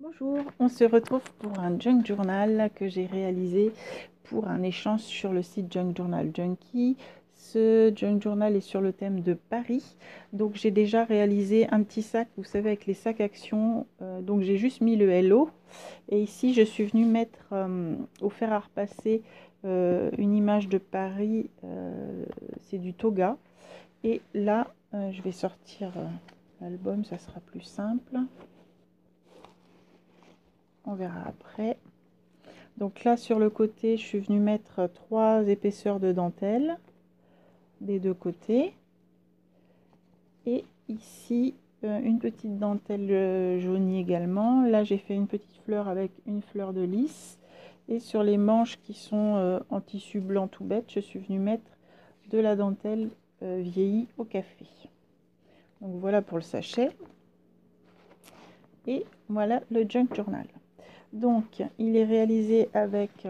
Bonjour, on se retrouve pour un junk journal que j'ai réalisé pour un échange sur le site Junk Journal Junkie. Ce junk journal est sur le thème de Paris. Donc j'ai déjà réalisé un petit sac, vous savez, avec les sacs actions. Donc j'ai juste mis le Hello. Et ici je suis venue mettre au fer à repasser une image de Paris. C'est du toga. Et là, je vais sortir l'album, ça sera plus simple. On verra après. Donc là, sur le côté, je suis venue mettre 3 épaisseurs de dentelle des deux côtés. Et ici, une petite dentelle jaunie également. Là, j'ai fait une petite fleur avec une fleur de lys. Et sur les manches qui sont en tissu blanc tout bête, je suis venue mettre de la dentelle vieillie au café. Donc voilà pour le sachet. Et voilà le junk journal. Donc, il est réalisé avec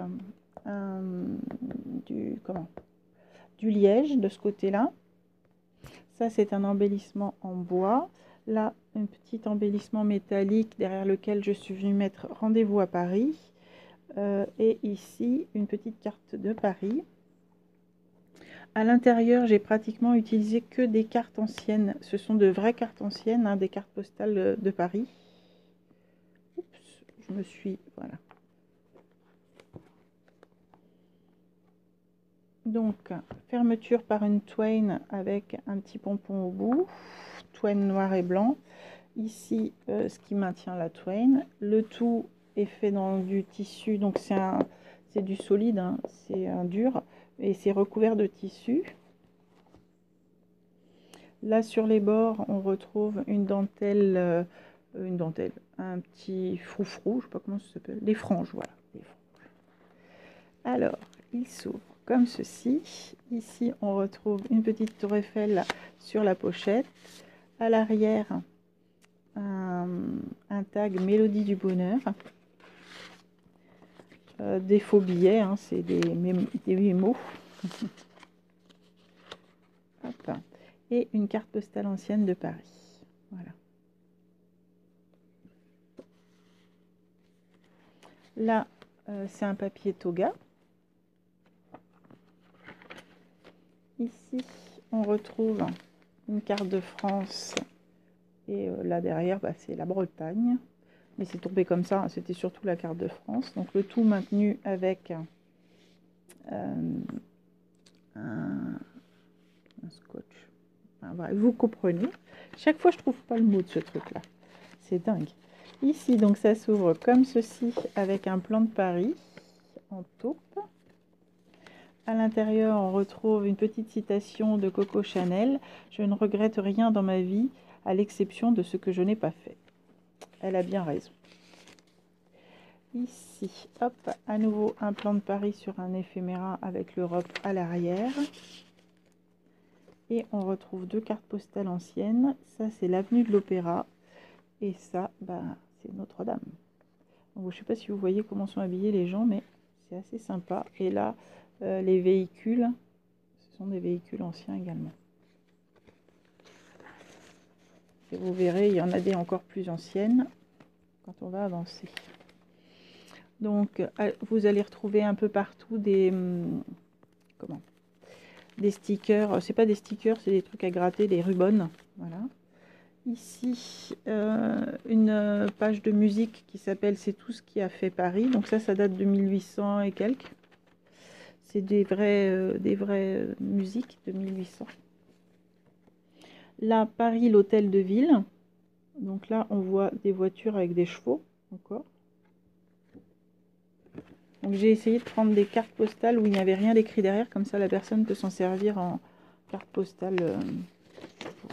du liège de ce côté-là. Ça, c'est un embellissement en bois. Là, un petit embellissement métallique derrière lequel je suis venue mettre rendez-vous à Paris. Et ici, une petite carte de Paris. À l'intérieur, j'ai pratiquement utilisé que des cartes anciennes. Ce sont de vraies cartes anciennes, hein, des cartes postales de Paris. Oups, je me suis... Voilà. Donc, fermeture par une twine avec un petit pompon au bout, twine noir et blanc. Ici, ce qui maintient la twine. Le tout est fait dans du tissu, donc c'est du solide, hein, c'est un dur, et c'est recouvert de tissu. Là, sur les bords, on retrouve une dentelle, un petit froufrou, je ne sais pas comment ça s'appelle, des franges, voilà. Des franges. Alors, il s'ouvre comme ceci. Ici, on retrouve une petite tour Eiffel sur la pochette. À l'arrière, un tag Mélodie du bonheur. Des faux billets, hein, c'est des mémos. Hop. Et une carte postale ancienne de Paris. Voilà. Là, c'est un papier toga. Ici, on retrouve une carte de France. Et là derrière, bah, c'est la Bretagne. Mais c'est tombé comme ça, c'était surtout la carte de France. Donc le tout maintenu avec un scotch. Enfin, voilà, vous comprenez. Chaque fois, je trouve pas le mot de ce truc-là. C'est dingue. Ici, donc, ça s'ouvre comme ceci avec un plan de Paris en taupe. À l'intérieur, on retrouve une petite citation de Coco Chanel. Je ne regrette rien dans ma vie, à l'exception de ce que je n'ai pas fait. Elle a bien raison. Ici, hop, à nouveau un plan de Paris sur un éphéméra avec l'Europe à l'arrière. Et on retrouve 2 cartes postales anciennes. Ça, c'est l'avenue de l'Opéra. Et ça, bah, c'est Notre-Dame. Je ne sais pas si vous voyez comment sont habillés les gens, mais c'est assez sympa. Et là, les véhicules, ce sont des véhicules anciens également. Et vous verrez, il y en a des encore plus anciennes quand on va avancer. Donc, vous allez retrouver un peu partout des stickers. C'est pas des stickers, c'est des trucs à gratter, des rubans. Voilà. Ici, une page de musique qui s'appelle C'est tout ce qui a fait Paris. Donc ça date de 1800 et quelques. C'est des vraies musiques de 1800. Là, Paris, l'hôtel de ville. Donc là, on voit des voitures avec des chevaux encore. Donc j'ai essayé de prendre des cartes postales où il n'y avait rien d'écrit derrière. Comme ça, la personne peut s'en servir en carte postale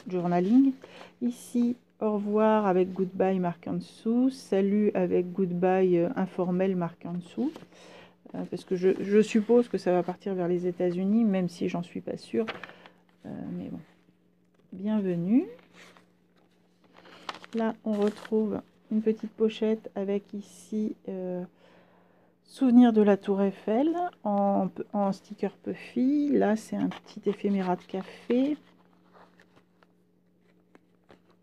journaling. Ici, au revoir avec goodbye marqué en dessous. Salut avec goodbye informel marqué en dessous. Parce que je suppose que ça va partir vers les États-Unis, même si j'en suis pas sûre. Mais bon. Bienvenue. Là, on retrouve une petite pochette avec ici souvenir de la Tour Eiffel en sticker Puffy. Là, c'est un petit éphéméra de café.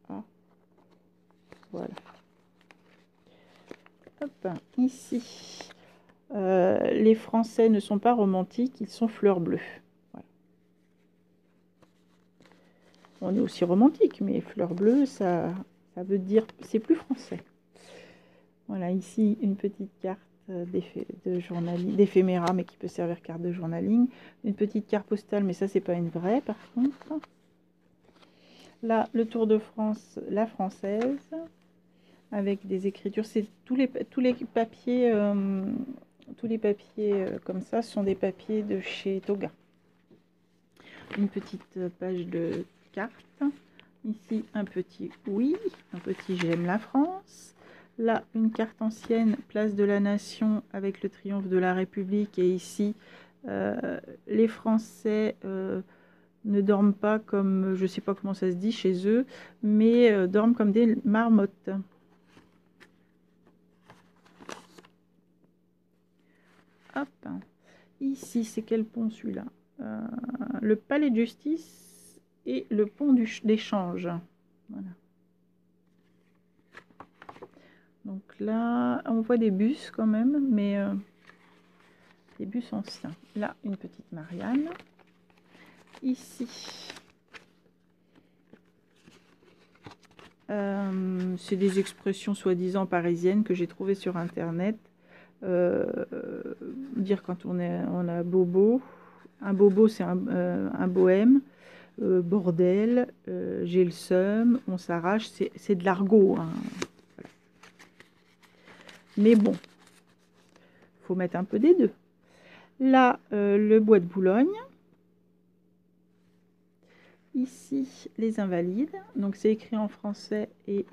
Ah. Voilà. Hop, ici, les Français ne sont pas romantiques, ils sont fleurs bleues. Voilà. On est aussi romantique, mais fleurs bleues, ça veut dire, c'est plus français. Voilà, ici, une petite carte d'éphéméra, mais qui peut servir carte de journaling. Une petite carte postale, mais ça, c'est pas une vraie, par contre. Là, le Tour de France, la française, avec des écritures. C'est tous les papiers, comme ça sont des papiers de chez Toga. Une petite page de cartes. Ici, un petit oui, un petit j'aime la France. Là, une carte ancienne, place de la Nation avec le triomphe de la République. Et ici, les Français ne dorment pas comme, je ne sais pas comment ça se dit chez eux, mais dorment comme des marmottes. Hop. Ici, c'est quel pont celui-là? Le palais de justice et le pont d'échange. Voilà. Donc là, on voit des bus quand même, mais des bus anciens. Là, une petite Marianne. Ici, c'est des expressions soi-disant parisiennes que j'ai trouvées sur Internet. Dire quand on a bobo. Un bobo, c'est un bohème. Bordel, j'ai le seum, on s'arrache, c'est de l'argot. Hein. Voilà. Mais bon, faut mettre un peu des deux. Là, le bois de Boulogne. Ici, les invalides. Donc, c'est écrit en français et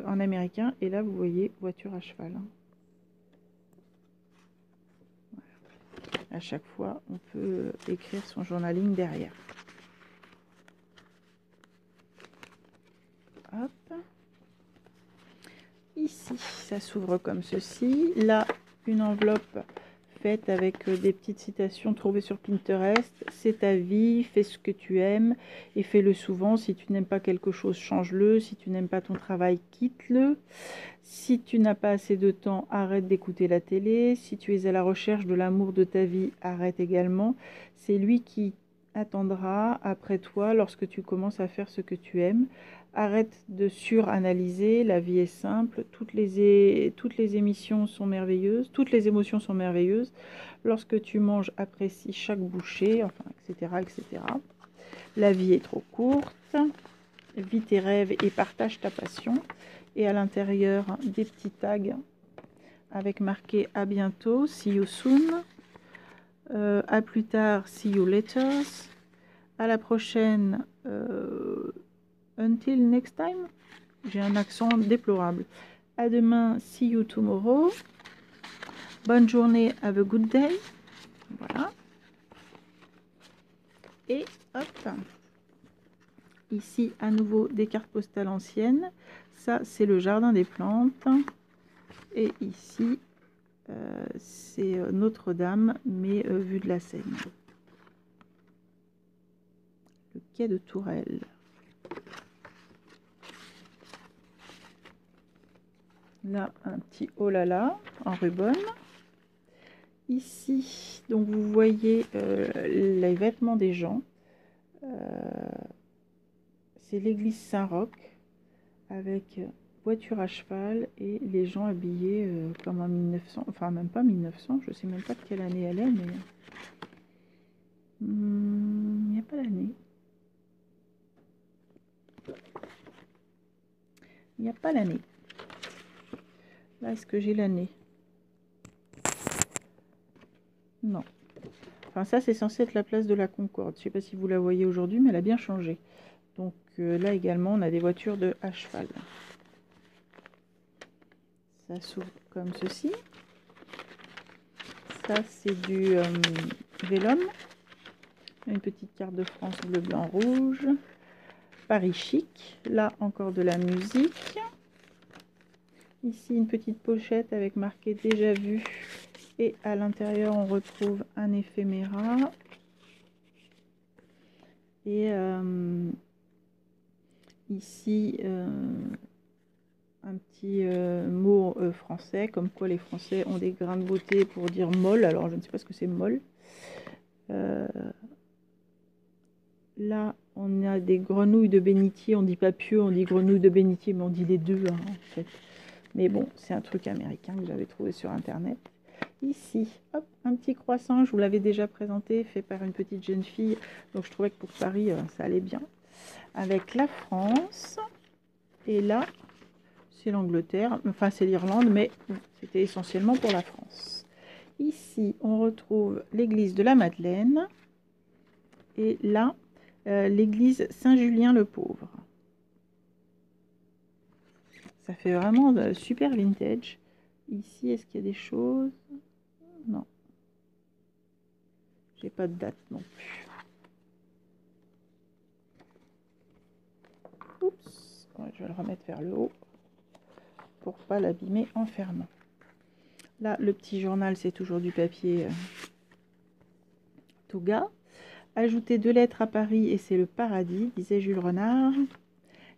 en américain. Et là, vous voyez, voiture à cheval. Hein. Voilà. À chaque fois, on peut écrire son journaling derrière. Hop. Ici, ça s'ouvre comme ceci. Là, une enveloppe faite avec des petites citations trouvées sur Pinterest. C'est ta vie, fais ce que tu aimes et fais-le souvent. Si tu n'aimes pas quelque chose, change-le. Si tu n'aimes pas ton travail, quitte-le. Si tu n'as pas assez de temps, arrête d'écouter la télé. Si tu es à la recherche de l'amour de ta vie, arrête également. C'est lui qui attendra après toi lorsque tu commences à faire ce que tu aimes. Arrête de suranalyser, la vie est simple, toutes les émissions sont merveilleuses, toutes les émotions sont merveilleuses. Lorsque tu manges, apprécie chaque bouchée, enfin, etc., etc. La vie est trop courte, vis tes rêves et partage ta passion. Et à l'intérieur, des petits tags avec marqué à bientôt, see you soon, à plus tard, see you later, à la prochaine, until next time. J'ai un accent déplorable. À demain, see you tomorrow. Bonne journée, have a good day. Voilà. Et hop. Ici, à nouveau, des cartes postales anciennes. Ça, c'est le jardin des plantes. Et ici, c'est Notre-Dame, mais vue de la Seine. Le quai de Tourelle. Là, un petit oh là là en rubone. Ici, donc vous voyez les vêtements des gens. C'est l'église Saint-Roch avec voiture à cheval et les gens habillés comme en 1900, enfin même pas 1900, je sais même pas de quelle année elle est, mais il n'y a pas l'année. Il n'y a pas l'année. Là, est-ce que j'ai l'année? Non. Enfin, ça, c'est censé être la place de la Concorde. Je ne sais pas si vous la voyez aujourd'hui, mais elle a bien changé. Donc là également, on a des voitures à cheval. Ça s'ouvre comme ceci. Ça, c'est du Vélum. Une petite carte de France bleu, blanc, rouge. Paris chic. Là, encore de la musique. Ici, une petite pochette avec marqué déjà vu. Et à l'intérieur, on retrouve un éphéméra. Et ici, un petit mot français, comme quoi les Français ont des grains de beauté pour dire molle. Alors je ne sais pas ce que c'est molle. Là, on a des grenouilles de bénitier. On dit pas pieux, on dit grenouilles de bénitier, mais on dit les deux hein, en fait. Mais bon, c'est un truc américain que j'avais trouvé sur internet. Ici, hop, un petit croissant, je vous l'avais déjà présenté, fait par une petite jeune fille. Donc je trouvais que pour Paris, ça allait bien. Avec la France. Et là, c'est l'Angleterre, enfin c'est l'Irlande, mais c'était essentiellement pour la France. Ici, on retrouve l'église de la Madeleine. Et là, l'église Saint-Julien-le-Pauvre. Ça fait vraiment super vintage. Ici, est-ce qu'il y a des choses? Non. J'ai pas de date non plus. Oups. Ouais, je vais le remettre vers le haut pour pas l'abîmer en fermant. Là, le petit journal, c'est toujours du papier Touga. Ajouter 2 lettres à Paris et c'est le paradis, disait Jules Renard.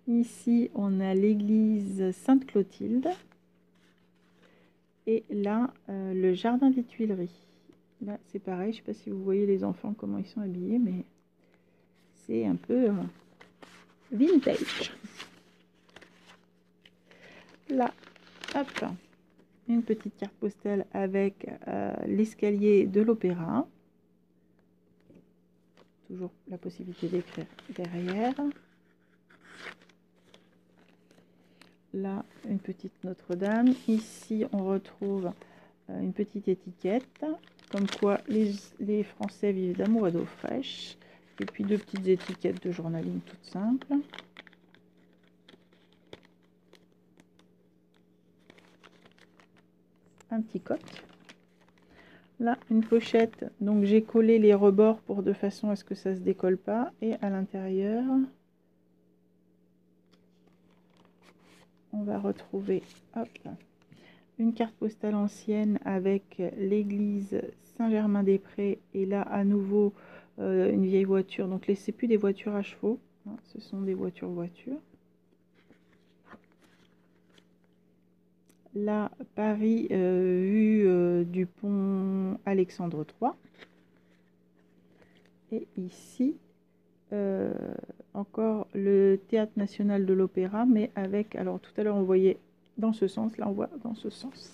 Ici, on a l'église Sainte-Clotilde. Et là, le jardin des Tuileries. Là, c'est pareil, je ne sais pas si vous voyez les enfants, comment ils sont habillés, mais c'est un peu vintage. Là, hop, une petite carte postale avec l'escalier de l'opéra. Toujours la possibilité d'écrire derrière. Là, une petite Notre-Dame. Ici, on retrouve une petite étiquette, comme quoi les Français vivent d'amour et d'eau fraîche. Et puis 2 petites étiquettes de journaling toutes simples. Un petit coq. Là, une pochette. Donc j'ai collé les rebords pour de façon à ce que ça se décolle pas. Et à l'intérieur, on va retrouver hop, une carte postale ancienne avec l'église Saint-Germain-des-Prés. Et là, à nouveau, une vieille voiture. Donc c'est plus des voitures à chevaux, hein, ce sont des voitures. Là, Paris, vue du pont Alexandre III. Et ici, encore le Théâtre National de l'Opéra, mais avec, alors tout à l'heure on voyait dans ce sens, là on voit dans ce sens.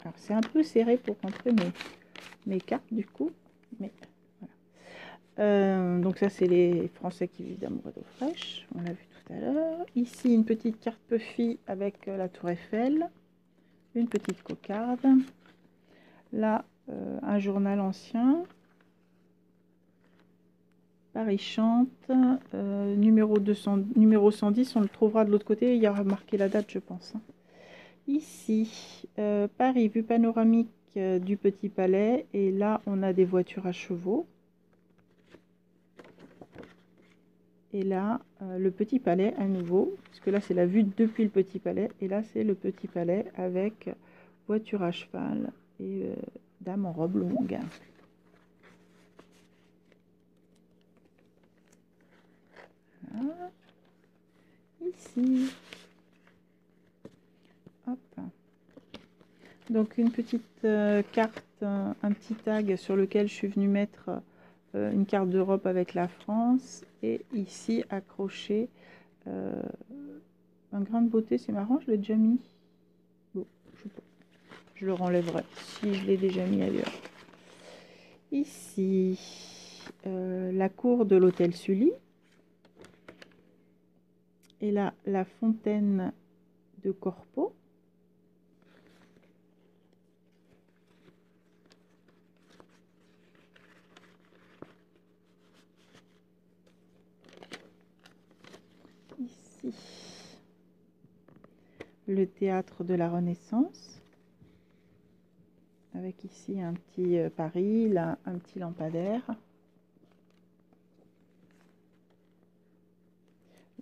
Alors c'est un peu serré pour rentrer mes cartes du coup, mais voilà. Donc ça c'est les Français qui vivent d'amour et d'eau fraîche, on l'a vu tout à l'heure. Ici une petite carte Puffy avec la tour Eiffel, une petite cocarde. Là un journal ancien, Paris chante, numéro 110, on le trouvera de l'autre côté, il y aura marqué la date je pense. Ici, Paris, vue panoramique du Petit Palais, et là on a des voitures à chevaux. Et là, le Petit Palais à nouveau, parce que là c'est la vue depuis le Petit Palais, et là c'est le Petit Palais avec voiture à cheval et dame en robe longue. Voilà. Ici. Hop. Donc une petite carte, un petit tag sur lequel je suis venue mettre une carte d'Europe avec la France. Et ici accroché un grain de beauté, c'est marrant, je l'ai déjà mis. Bon, je sais pas. Je le renlèverai si je l'ai déjà mis ailleurs. Ici, la cour de l'hôtel Sully. Et là, la fontaine de Corpeau. Ici, le théâtre de la Renaissance. Avec ici un petit Paris, là un petit lampadaire.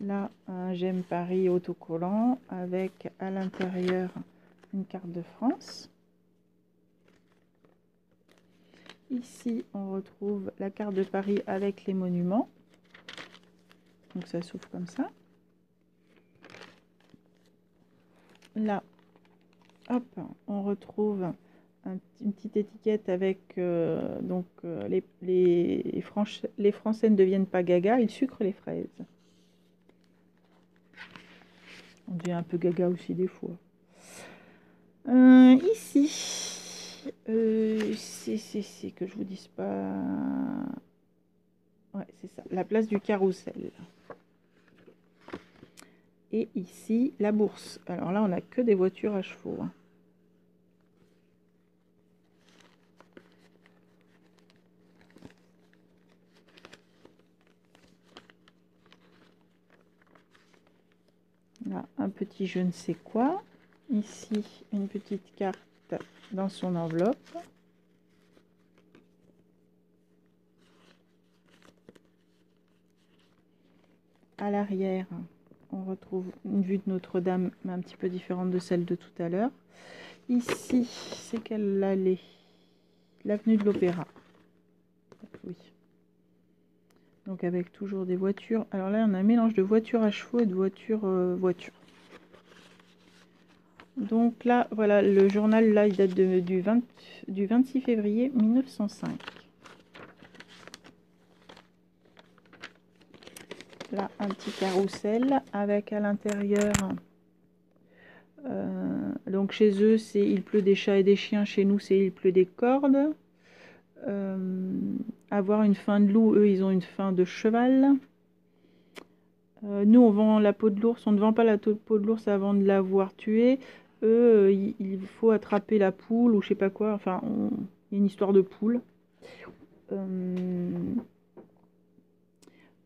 Là, un J'aime Paris autocollant avec à l'intérieur une carte de France. Ici, on retrouve la carte de Paris avec les monuments. Donc ça s'ouvre comme ça. Là, hop, on retrouve une petite étiquette avec les Français ne deviennent pas gaga, ils sucrent les fraises. On devient un peu gaga aussi des fois. Ici, c'est que je vous dise pas. Ouais, c'est ça, la place du Carrousel. Et ici, la bourse. Alors là, on n'a que des voitures à chevaux. Hein. Là, un petit je ne sais quoi. Ici, une petite carte dans son enveloppe. À l'arrière, on retrouve une vue de Notre-Dame, mais un petit peu différente de celle de tout à l'heure. Ici, c'est quelle allée? L'avenue de l'Opéra. Oui. Donc avec toujours des voitures. Alors là, on a un mélange de voitures à chevaux et de voitures. Donc là, voilà, le journal, là, il date du 26 février 1905. Là, un petit carrousel avec à l'intérieur... donc chez eux, c'est il pleut des chats et des chiens. Chez nous, c'est il pleut des cordes. Avoir une faim de loup, eux, ils ont une faim de cheval. Nous, on vend la peau de l'ours. On ne vend pas la peau de l'ours avant de l'avoir tué. Eux, il faut attraper la poule ou je sais pas quoi. Enfin, il y a une histoire de poule.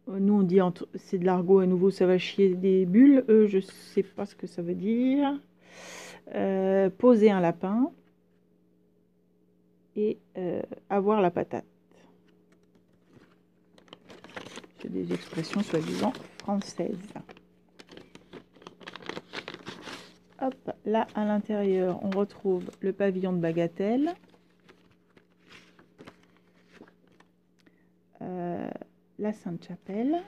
Nous, on dit c'est de l'argot à nouveau, ça va chier des bulles. Eux, je sais pas ce que ça veut dire. Poser un lapin et avoir la patate. C'est des expressions soi-disant françaises. Hop, là à l'intérieur, on retrouve le pavillon de Bagatelle. La Sainte-Chapelle.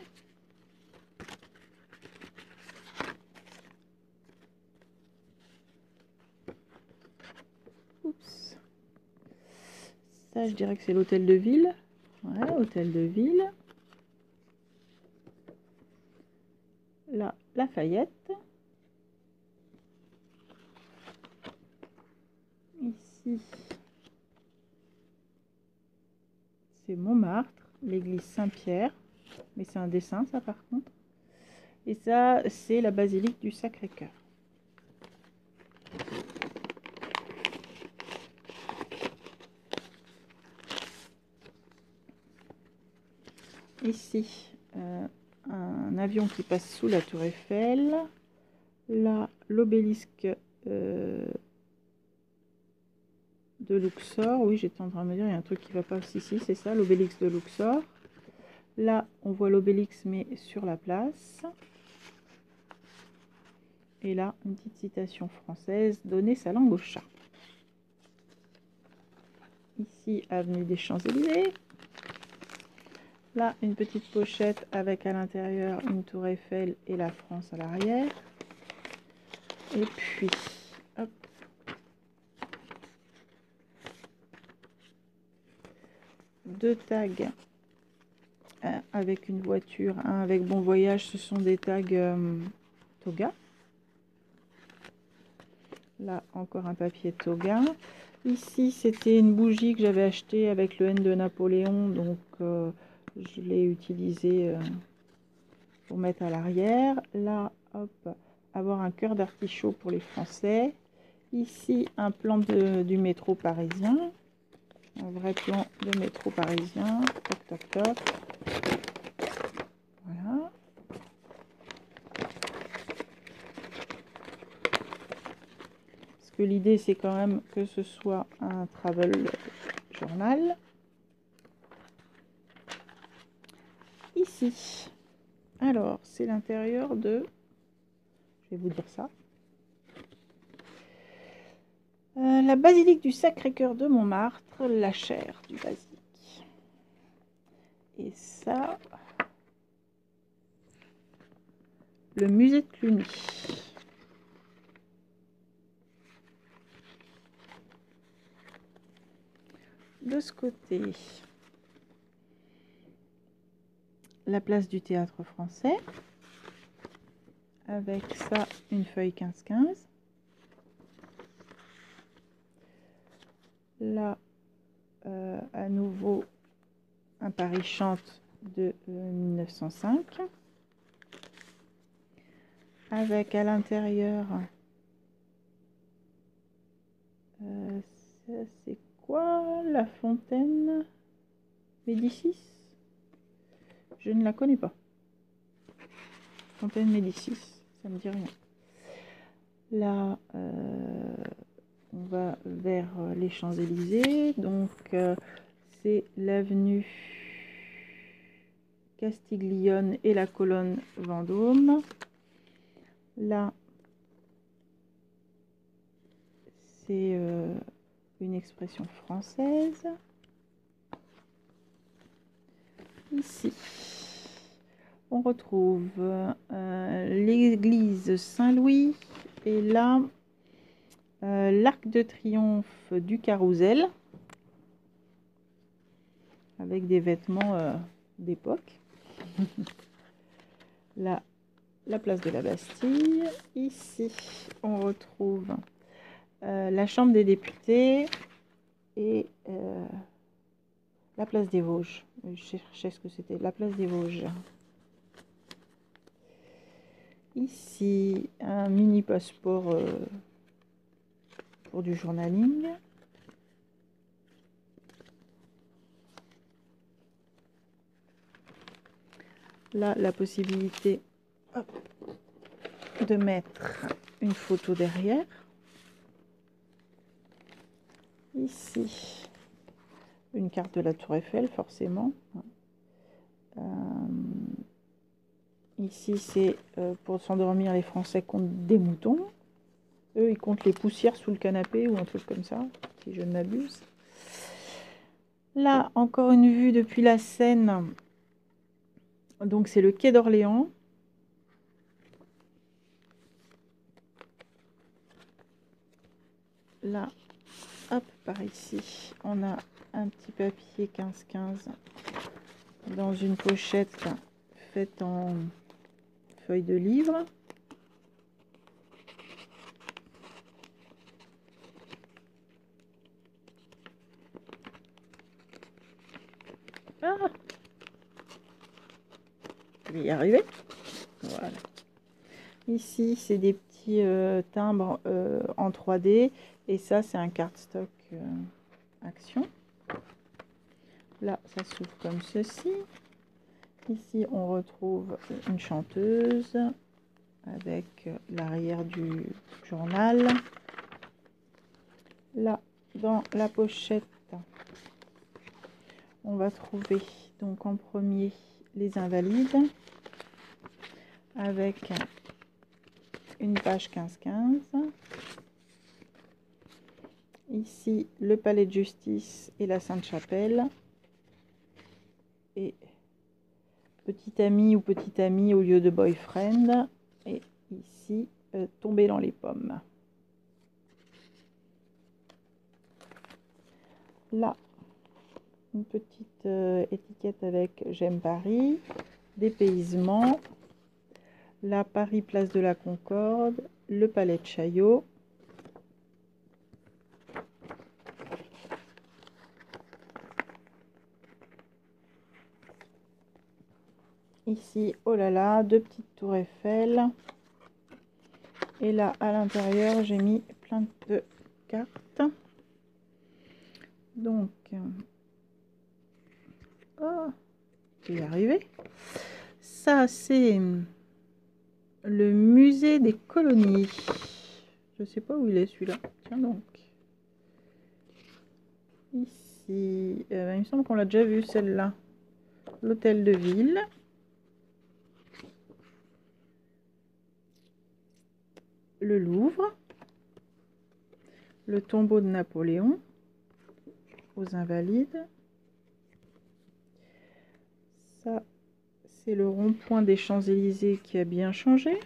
Oups. Ça, je dirais que c'est l'hôtel de ville. Ouais, hôtel de ville. Là, Lafayette. Ici, c'est Montmartre, l'église Saint-Pierre. Mais c'est un dessin, ça, par contre. Et ça, c'est la basilique du Sacré-Cœur. Ici, un avion qui passe sous la tour Eiffel. Là, l'obélisque de Luxor. Oui, j'étais en train de me dire, il y a un truc qui va pas aussi ici, c'est ça, l'obélisque de Luxor. Là, on voit l'obélisque, mais sur la place. Et là, une petite citation française, donner sa langue au chat. Ici, avenue des Champs-Élysées. Là, une petite pochette avec à l'intérieur une tour Eiffel et la France à l'arrière. Et puis, hop. Deux tags avec une voiture, un avec bon voyage, ce sont des tags Toga. Là, encore un papier Toga. Ici, c'était une bougie que j'avais achetée avec le N de Napoléon, donc je l'ai utilisé pour mettre à l'arrière. Là, hop, avoir un cœur d'artichaut pour les Français. Ici, un plan du métro parisien. Un vrai plan de métro parisien. Toc, toc, toc. Voilà. Parce que l'idée, c'est quand même que ce soit un travel journal. Ici, alors, c'est l'intérieur de... Je vais vous dire ça. La basilique du Sacré-Cœur de Montmartre, la chair du basilic. Et ça, le musée de Cluny. De ce côté, la place du Théâtre Français, avec ça, une feuille 15-15. Là, à nouveau, un Paris chante de 1905. Avec à l'intérieur, c'est quoi, la fontaine Médicis? Je ne la connais pas. Fontaine Médicis, ça me dit rien. Là, on va vers les Champs-Élysées, donc c'est l'avenue Castiglione et la colonne Vendôme. Là, c'est une expression française. Ici, on retrouve l'église Saint-Louis et là, l'arc de triomphe du Carrousel avec des vêtements d'époque. Là, la place de la Bastille. Ici, on retrouve la Chambre des députés et la place des Vosges. Je cherchais ce que c'était, la place des Vosges. Ici, un mini passeport pour du journaling. Là, la possibilité de mettre une photo derrière. Ici, une carte de la Tour Eiffel, forcément. Ici, c'est pour s'endormir, les Français comptent des moutons. Eux, ils comptent les poussières sous le canapé ou un truc comme ça, si je ne m'abuse. Là, encore une vue depuis la Seine. Donc, c'est le quai d'Orléans. Là, hop, par ici, on a un petit papier 15-15 dans une pochette faite en feuille de livre. Ah, je vais y arriver. Voilà. Ici, c'est des petits timbres en 3D. Et ça, c'est un cardstock Action. Là, ça s'ouvre comme ceci. Ici, on retrouve une chanteuse avec l'arrière du journal. Là, dans la pochette, on va trouver donc en premier les Invalides avec une page 15-15. Ici, le Palais de Justice et la Sainte-Chapelle. Et petit ami ou petite amie au lieu de boyfriend. Et ici, tomber dans les pommes. Là, une petite étiquette avec J'aime Paris, dépaysement, la Paris place de la Concorde, le Palais de Chaillot. Ici, oh là là, deux petites tours Eiffel. Et là, à l'intérieur, j'ai mis plein de cartes. Donc, oh, je vais y arriver. Ça, c'est le musée des colonies. Je sais pas où il est celui-là. Tiens donc. Ici, il me semble qu'on l'a déjà vu celle-là. L'hôtel de ville. Le Louvre. le tombeau de Napoléon aux Invalides. Ça, c'est le rond-point des Champs-Élysées qui a bien changé.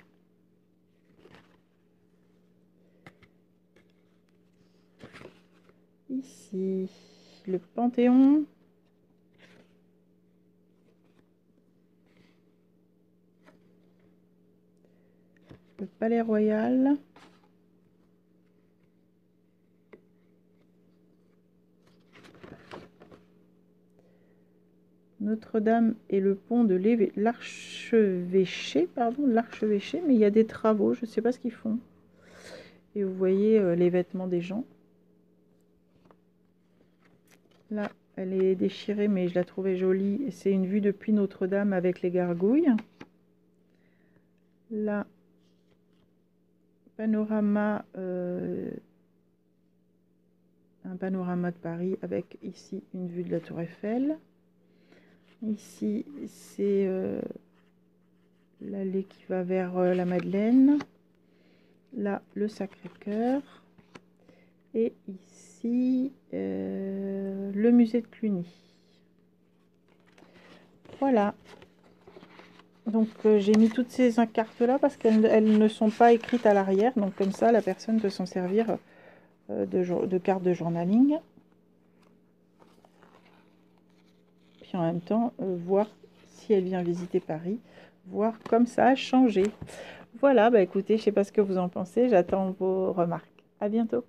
Ici, le Panthéon. Le Palais Royal. Notre-Dame et le pont de l'archevêché, mais il y a des travaux, je ne sais pas ce qu'ils font. Et vous voyez les vêtements des gens. Là, elle est déchirée, mais je la trouvais jolie. C'est une vue depuis Notre-Dame avec les gargouilles. Là, panorama, un panorama de Paris avec ici une vue de la Tour Eiffel. Ici, c'est l'allée qui va vers la Madeleine. Là, le Sacré-Cœur. Et ici, le musée de Cluny. Voilà. Donc, j'ai mis toutes ces cartes là parce qu'elles ne sont pas écrites à l'arrière. Donc, comme ça, la personne peut s'en servir de carte de journaling. Puis en même temps, voir si elle vient visiter Paris, voir comme ça a changé. Voilà, bah écoutez, je ne sais pas ce que vous en pensez. J'attends vos remarques. À bientôt.